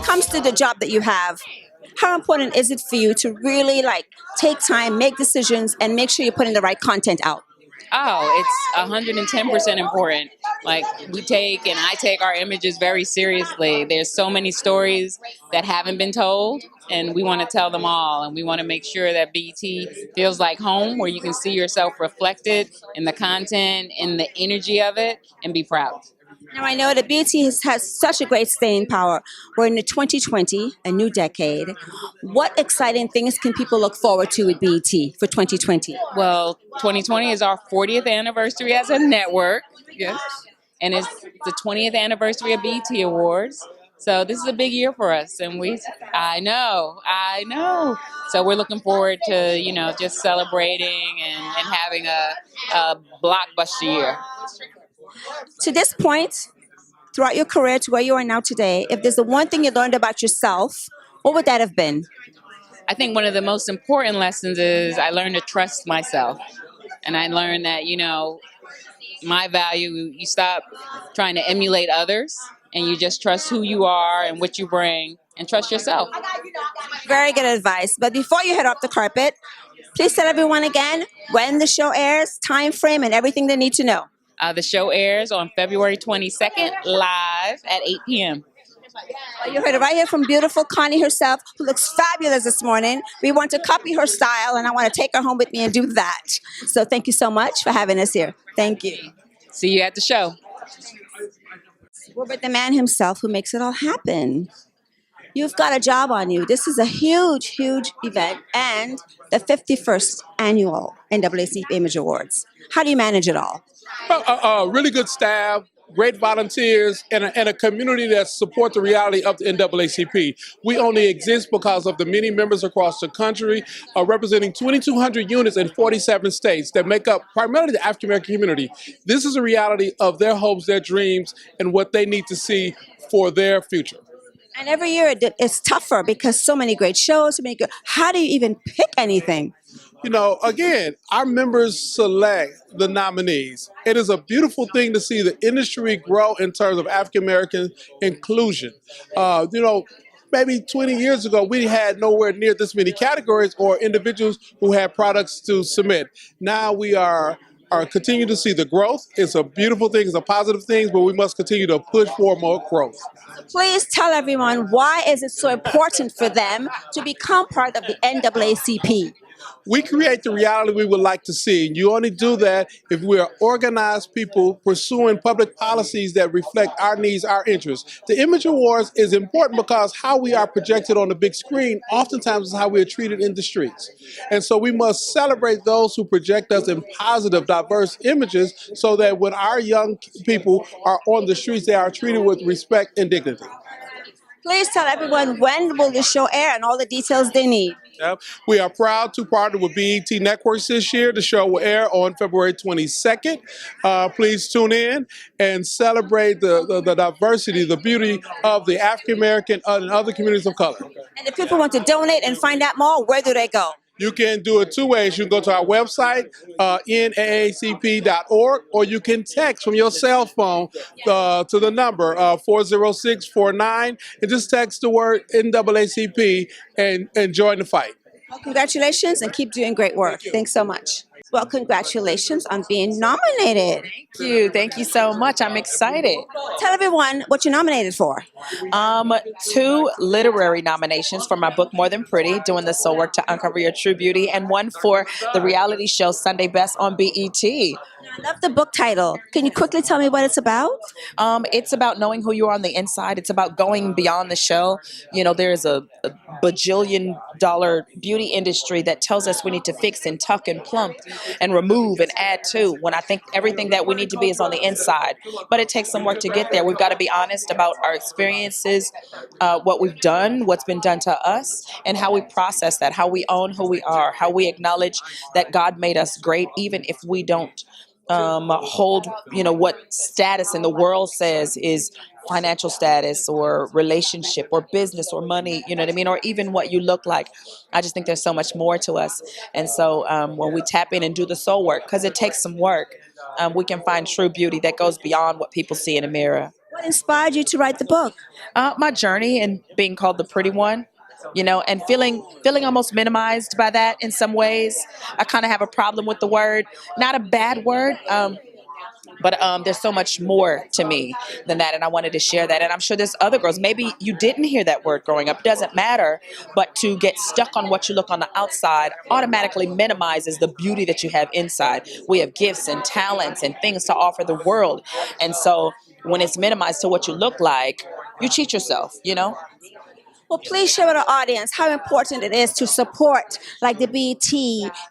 comes to the job that you have, how important is it for you to really like take time, make decisions, and make sure you're putting the right content out? Oh, it's 110% important. Like I take our images very seriously. There's so many stories that haven't been told, and we want to tell them all. And we want to make sure that BET feels like home, where you can see yourself reflected in the content, in the energy of it, and be proud. Now, I know that BET has such a great staying power. We're in the 2020, a new decade. What exciting things can people look forward to with BET for 2020? Well, 2020 is our 40th anniversary as a network. Yes. And it's the 20th anniversary of BET Awards. So this is a big year for us, and I know. So we're looking forward to, just celebrating and having a blockbuster year. To this point, throughout your career to where you are now today, if there's the one thing you learned about yourself, what would that have been? I think one of the most important lessons is I learned to trust myself. And I learned that, my value, you stop trying to emulate others and you just trust who you are and what you bring and trust yourself. Very good advice. But before you head off the carpet, please tell everyone again when the show airs, time frame, and everything they need to know. The show airs on February 22nd, live at 8 p.m. You heard it right here from beautiful Connie herself, who looks fabulous this morning. We want to copy her style, and I want to take her home with me and do that. So thank you so much for having us here. Thank you. See you at the show. We're with the man himself who makes it all happen. You've got a job on you. This is a huge, huge event and the 51st annual NAACP Image Awards. How do you manage it all? Really good staff, great volunteers, and a community that supports the reality of the NAACP. We only exist because of the many members across the country, representing 2,200 units in 47 states that make up primarily the African American community. This is a reality of their hopes, their dreams, and what they need to see for their future. And every year it's tougher because so many great shows, so many good. How do you even pick anything? Again, our members select the nominees. It is a beautiful thing to see the industry grow in terms of African American inclusion. Maybe 20 years ago, we had nowhere near this many categories or individuals who had products to submit. Now we are continue to see the growth. It's a beautiful thing, it's a positive thing, but we must continue to push for more growth. Please tell everyone, why is it so important for them to become part of the NAACP? We create the reality we would like to see. You only do that if we are organized people pursuing public policies that reflect our needs, our interests. The Image Awards is important because how we are projected on the big screen oftentimes is how we are treated in the streets. And so we must celebrate those who project us in positive, diverse images so that when our young people are on the streets, they are treated with respect and dignity. Please tell everyone when will the show air and all the details they need. Yep. We are proud to partner with BET Networks this year. The show will air on February 22nd. Please tune in and celebrate the diversity, the beauty of the African American and other communities of color. And if people want to donate and find out more, where do they go? You can do it two ways. You can go to our website, naacp.org, or you can text from your cell phone to the number 40649 and just text the word NAACP and join the fight. Well, congratulations and keep doing great work. Thanks so much. Well, congratulations on being nominated. Thank you so much. I'm excited. Tell everyone what you're nominated for. 2 literary nominations for my book More Than Pretty, doing the soul work to uncover your true beauty, and 1 for the reality show Sunday Best on BET. I love the book title. Can you quickly tell me what it's about? It's about knowing who you are on the inside. It's about going beyond the show. There's a bajillion-dollar beauty industry that tells us we need to fix and tuck and plump and remove and add to, when I think everything that we need to be is on the inside. But it takes some work to get there. We've got to be honest about our experiences, what we've done, what's been done to us, and how we process that, how we own who we are, how we acknowledge that God made us great, even if we don't hold, what status in the world says is financial status or relationship or business or money, you know what I mean? Or even what you look like. I just think there's so much more to us. And so when we tap in and do the soul work, because it takes some work, we can find true beauty that goes beyond what people see in a mirror. What inspired you to write the book? My journey and being called the pretty one, and feeling almost minimized by that in some ways. I kind of have a problem with the word, not a bad word. But there's so much more to me than that, and I wanted to share that. And I'm sure there's other girls. Maybe you didn't hear that word growing up. It doesn't matter. But to get stuck on what you look on the outside automatically minimizes the beauty that you have inside. We have gifts and talents and things to offer the world. And so when it's minimized to what you look like, you cheat yourself. Well, please share with our audience how important it is to support like the BET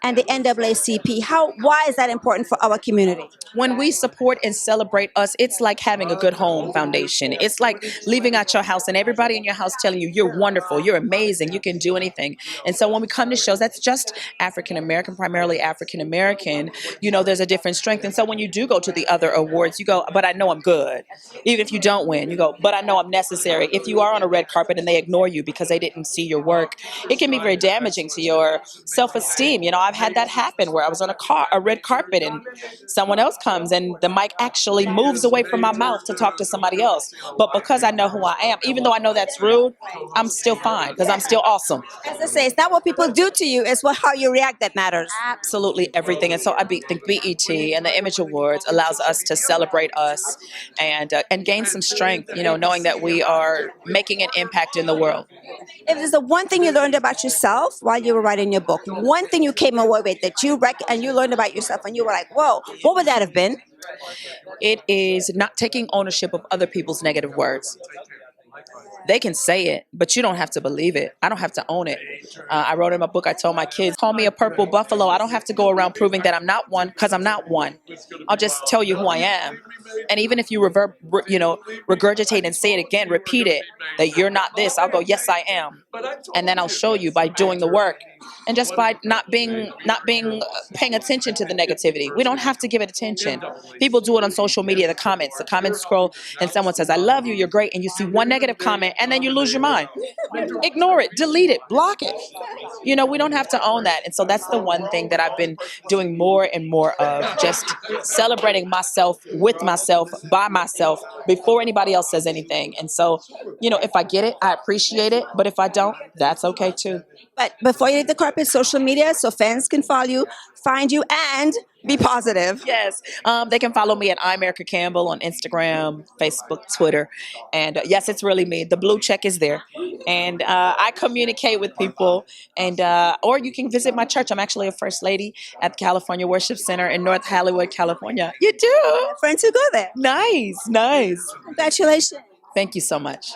and the NAACP. Why is that important for our community? When we support and celebrate us, it's like having a good home foundation. It's like leaving out your house and everybody in your house telling you you're wonderful, you're amazing, you can do anything. And so when we come to shows, that's just African American, primarily African American, there's a different strength. And so when you do go to the other awards, you go, but I know I'm good. Even if you don't win, you go, but I know I'm necessary. If you are on a red carpet and they ignore you because they didn't see your work, it can be very damaging to your self-esteem. I've had that happen where I was on a red carpet and someone else comes and the mic actually moves away from my mouth to talk to somebody else. But because I know who I am, even though I know that's rude, I'm still fine because I'm still awesome. As I say, it's not what people do to you, it's how you react that matters. Absolutely everything. And so think BET and the Image Awards allows us to celebrate us and gain some strength, knowing that we are making an impact in the world. If there's the one thing you learned about yourself while you were writing your book, one thing you came away with that and you learned about yourself and you were like, whoa, what would that have been? It is not taking ownership of other people's negative words. They can say it, but you don't have to believe it. I don't have to own it. I wrote in my book, I told my kids, call me a purple buffalo. I don't have to go around proving that I'm not one because I'm not one. I'll just tell you who I am. And even if you regurgitate and say it again, repeat it, that you're not this, I'll go, yes, I am. And then I'll show you by doing the work. And just by not being paying attention to the negativity. We don't have to give it attention. People do it on social media, the comments scroll and someone says, I love you, you're great. And you see one negative comment and then you lose your mind. Ignore it, delete it, block it. We don't have to own that. And so that's the one thing that I've been doing more and more of, just celebrating myself with myself, by myself, before anybody else says anything. And so, if I get it, I appreciate it. But if I don't, that's okay too. But before you leave the carpet, social media, so fans can follow you, find you, and be positive. Yes. They can follow me at I'm Erica Campbell on Instagram, Facebook, Twitter. And yes, it's really me. The blue check is there. And I communicate with people. And or you can visit my church. I'm actually a first lady at the California Worship Center in North Hollywood, California. You do? Friends who go there. Nice. Congratulations. Thank you so much.